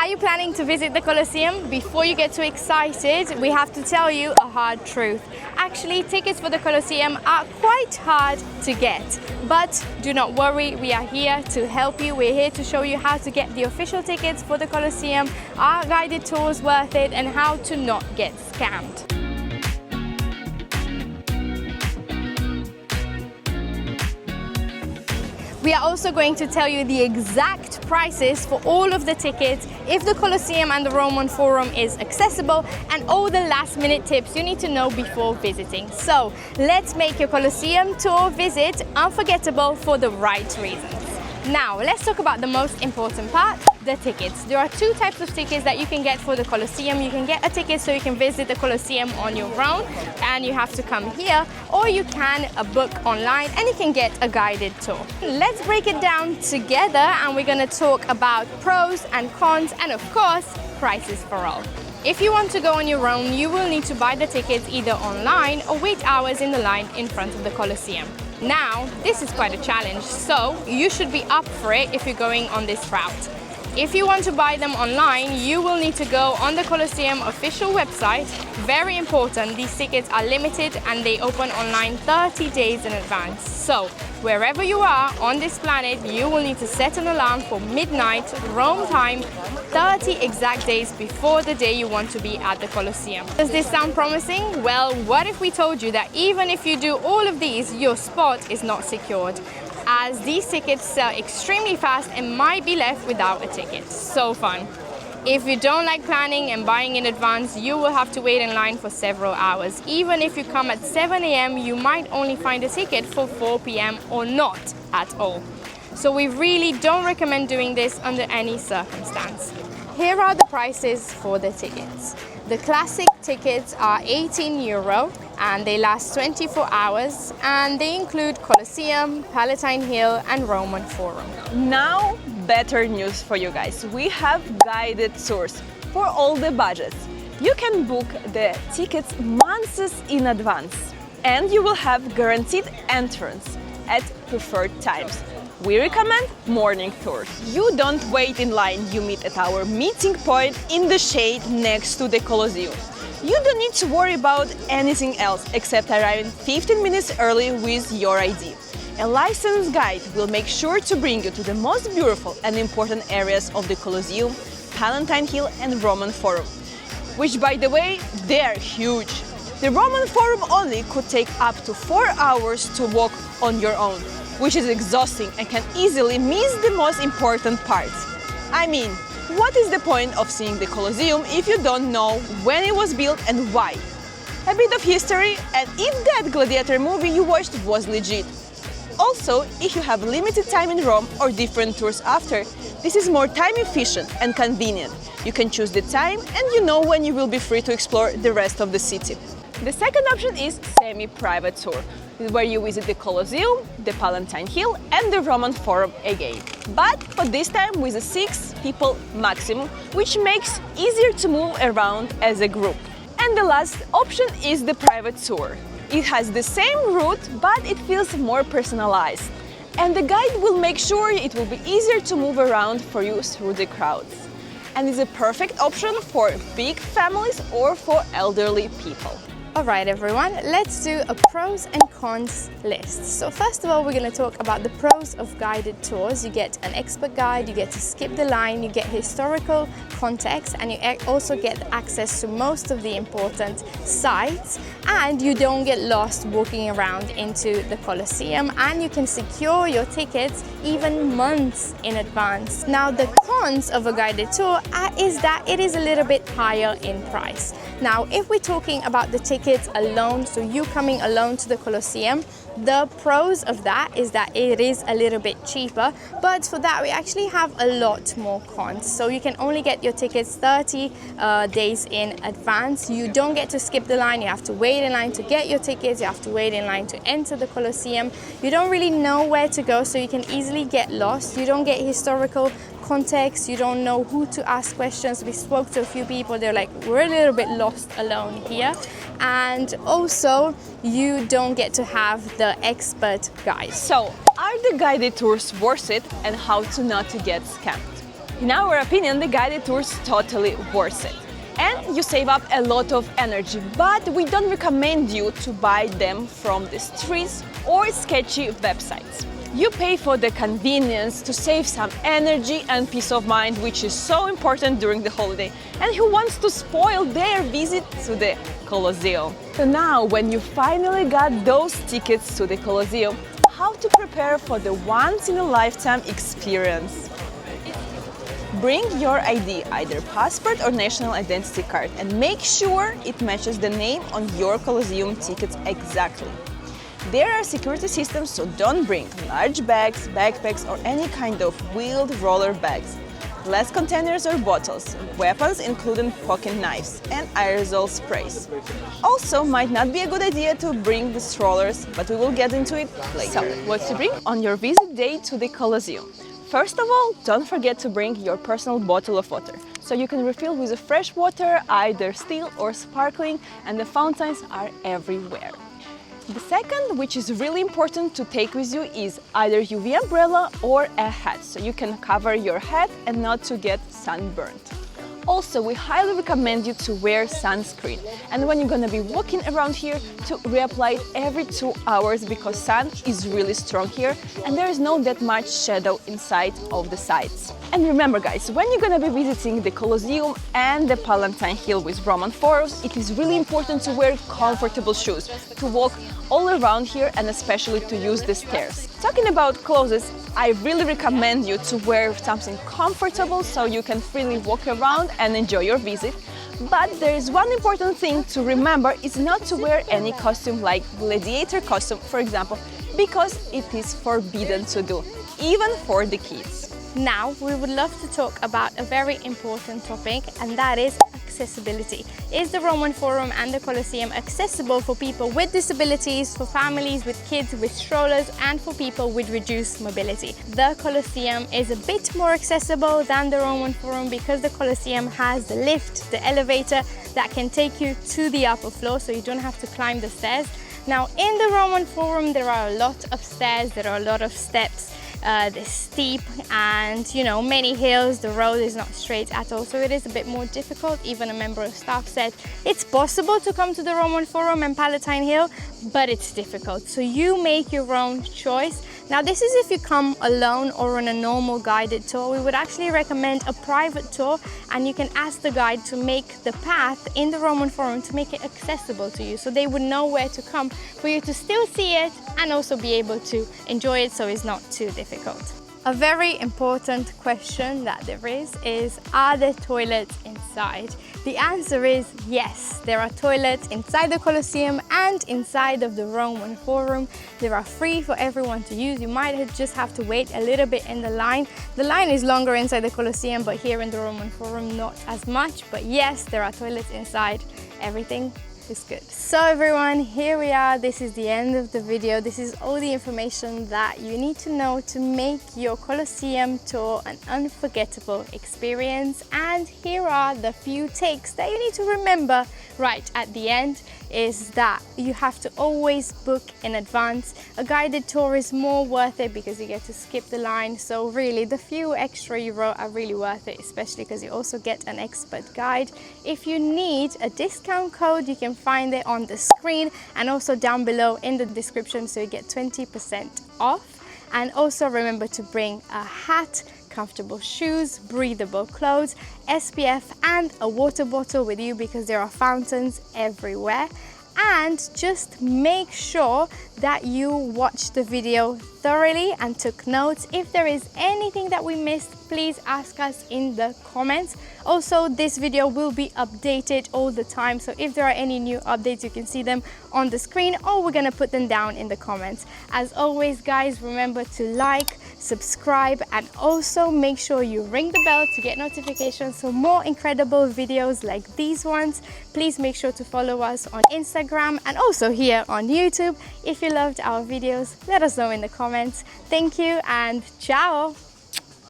Are you planning to visit the Colosseum? Before you get too excited, we have to tell you a hard truth. Actually, tickets for the Colosseum are quite hard to get. But do not worry, we are here to help you. We're here to show you how to get the official tickets for the Colosseum, our guided tours worth it, and how to not get scammed. We are also going to tell you the exact prices for all of the tickets, if the Colosseum and the Roman Forum is accessible, and all the last-minute tips you need to know before visiting. So let's make your Colosseum tour visit unforgettable for the right reasons. Now, let's talk about the most important part, the tickets. There are two types of tickets that you can get for the Colosseum. You can get a ticket so you can visit the Colosseum on your own and you have to come here, or you can book online and you can get a guided tour. Let's break it down together and we're going to talk about pros and cons and of course, prices for all. If you want to go on your own, you will need to buy the tickets either online or wait hours in the line in front of the Colosseum. Now, this is quite a challenge, so you should be up for it if you're going on this route. If you want to buy them online, you will need to go on the Colosseum official website. Very important, these tickets are limited and they open online 30 days in advance. So, wherever you are on this planet, you will need to set an alarm for midnight, Rome time, 30 exact days before the day you want to be at the Colosseum. Does this sound promising? Well, what if we told you that even if you do all of these, your spot is not secured, as these tickets sell extremely fast and might be left without a ticket. So fun. If you don't like planning and buying in advance, you will have to wait in line for several hours. Even if you come at 7 a.m., you might only find a ticket for 4 p.m. or not at all. So we really don't recommend doing this under any circumstance. Here are the prices for the tickets. The classic tickets are €18 and they last 24 hours and they include Colosseum, Palatine Hill and Roman Forum. Now, better news for you guys. We have guided tours for all the budgets. You can book the tickets months in advance and you will have guaranteed entrance at preferred times. We recommend morning tours. You don't wait in line, you meet at our meeting point in the shade next to the Colosseum. You don't need to worry about anything else except arriving 15 minutes early with your ID. A licensed guide will make sure to bring you to the most beautiful and important areas of the Colosseum, Palatine Hill and Roman Forum, which by the way, they are huge. The Roman Forum only could take up to 4 hours to walk on your own, which is exhausting and can easily miss the most important parts. I mean, what is the point of seeing the Colosseum if you don't know when it was built and why? A bit of history, and if that Gladiator movie you watched was legit. Also, if you have limited time in Rome or different tours after, this is more time efficient and convenient. You can choose the time and you know when you will be free to explore the rest of the city. The second option is semi-private tour, where you visit the Colosseum, the Palatine Hill and the Roman Forum again. But for this time with 6 people maximum, which makes easier to move around as a group. And the last option is the private tour. It has the same route, but it feels more personalized. And the guide will make sure it will be easier to move around for you through the crowds. And is a perfect option for big families or for elderly people. Alright everyone, let's do a pros and cons list. So first of all, we're going to talk about the pros of guided tours. You get an expert guide, you get to skip the line, you get historical context, and you also get access to most of the important sites, and you don't get lost walking around into the Colosseum, and you can secure your tickets even months in advance. Now the cons of a guided tour is that it is a little bit higher in price. Now if we're talking about the tickets alone, so you coming alone to the Colosseum, the pros of that is that it is a little bit cheaper, but for that we actually have a lot more cons. So you can only get your tickets 30 days in advance. You don't get to skip the line, you have to wait in line to get your tickets, you have to wait in line to enter the Colosseum. You don't really know where to go, so you can easily get lost. You don't get historical context, you don't know who to ask questions. We spoke to a few people, they're like, we're a little bit lost alone here. And also, you don't get to have the expert guide. So, are the guided tours worth it and how to not to get scammed? In our opinion, the guided tour is totally worth it. And you save up a lot of energy, but we don't recommend you to buy them from the streets or sketchy websites. You pay for the convenience to save some energy and peace of mind, which is so important during the holiday. And who wants to spoil their visit to the Colosseum? So now, when you finally got those tickets to the Colosseum, how to prepare for the once-in-a-lifetime experience? Bring your ID, either passport or national identity card, and make sure it matches the name on your Colosseum tickets exactly. There are security systems, so don't bring large bags, backpacks or any kind of wheeled roller bags, glass containers or bottles, weapons including pocket knives and aerosol sprays. Also, might not be a good idea to bring the strollers, but we will get into it later. So, what to bring on your visit day to the Colosseum? First of all, don't forget to bring your personal bottle of water, so you can refill with fresh water, either still or sparkling, and the fountains are everywhere. The second, which is really important to take with you, is either UV umbrella or a hat, so you can cover your head and not to get sunburned. Also, we highly recommend you to wear sunscreen, and when you're gonna be walking around here, to reapply it every 2 hours, because sun is really strong here and there is not that much shadow inside of the sides. And remember guys, when you're gonna be visiting the Colosseum and the Palatine Hill with Roman Forums, it is really important to wear comfortable shoes to walk all around here and especially to use the stairs. Talking about clothes, I really recommend you to wear something comfortable so you can freely walk around and enjoy your visit. But there is one important thing to remember, is not to wear any costume like gladiator costume, for example, because it is forbidden to do, even for the kids. Now, we would love to talk about a very important topic, and that is accessibility. Is the Roman Forum and the Colosseum accessible for people with disabilities, for families with kids with strollers, and for people with reduced mobility? The Colosseum is a bit more accessible than the Roman Forum because the Colosseum has the lift, the elevator that can take you to the upper floor, so you don't have to climb the stairs. Now, in the Roman Forum, there are a lot of stairs, there are a lot of steps. They're steep and, you know, many hills. The road is not straight at all, so it is a bit more difficult. Even a member of staff said it's possible to come to the Roman Forum and Palatine Hill, but it's difficult. So you make your own choice. Now, this is if you come alone or on a normal guided tour. We would actually recommend a private tour, and you can ask the guide to make the path in the Roman Forum to make it accessible to you, so they would know where to come for you to still see it and also be able to enjoy it, so it's not too difficult. A very important question that there is, are there toilets inside? The answer is yes, there are toilets inside the Colosseum and inside of the Roman Forum. They are free for everyone to use. You might just have to wait a little bit in the line. The line is longer inside the Colosseum, but here in the Roman Forum, not as much. But yes, there are toilets inside. Everything is good. So everyone, here we are. This is the end of the video. This is all the information that you need to know to make your Colosseum tour an unforgettable experience. And here are the few takes that you need to remember right at the end, is that you have to always book in advance. A guided tour is more worth it because you get to skip the line. So really, the few extra euro are really worth it, especially because you also get an expert guide. If you need a discount code, you can find it on the screen and also down below in the description, so you get 20% off. And also remember to bring a hat, comfortable shoes, breathable clothes, SPF and a water bottle with you because there are fountains everywhere. And just make sure that you watch the video thoroughly and took notes. If there is anything that we missed, please ask us in the comments. Also, this video will be updated all the time, so if there are any new updates, you can see them on the screen, or we're gonna put them down in the comments. As always guys, remember to like, subscribe, and also make sure you ring the bell to get notifications for more incredible videos like these ones. Please make sure to follow us on Instagram and also here on YouTube. If you loved our videos, let us know in the comments. Thank you and ciao!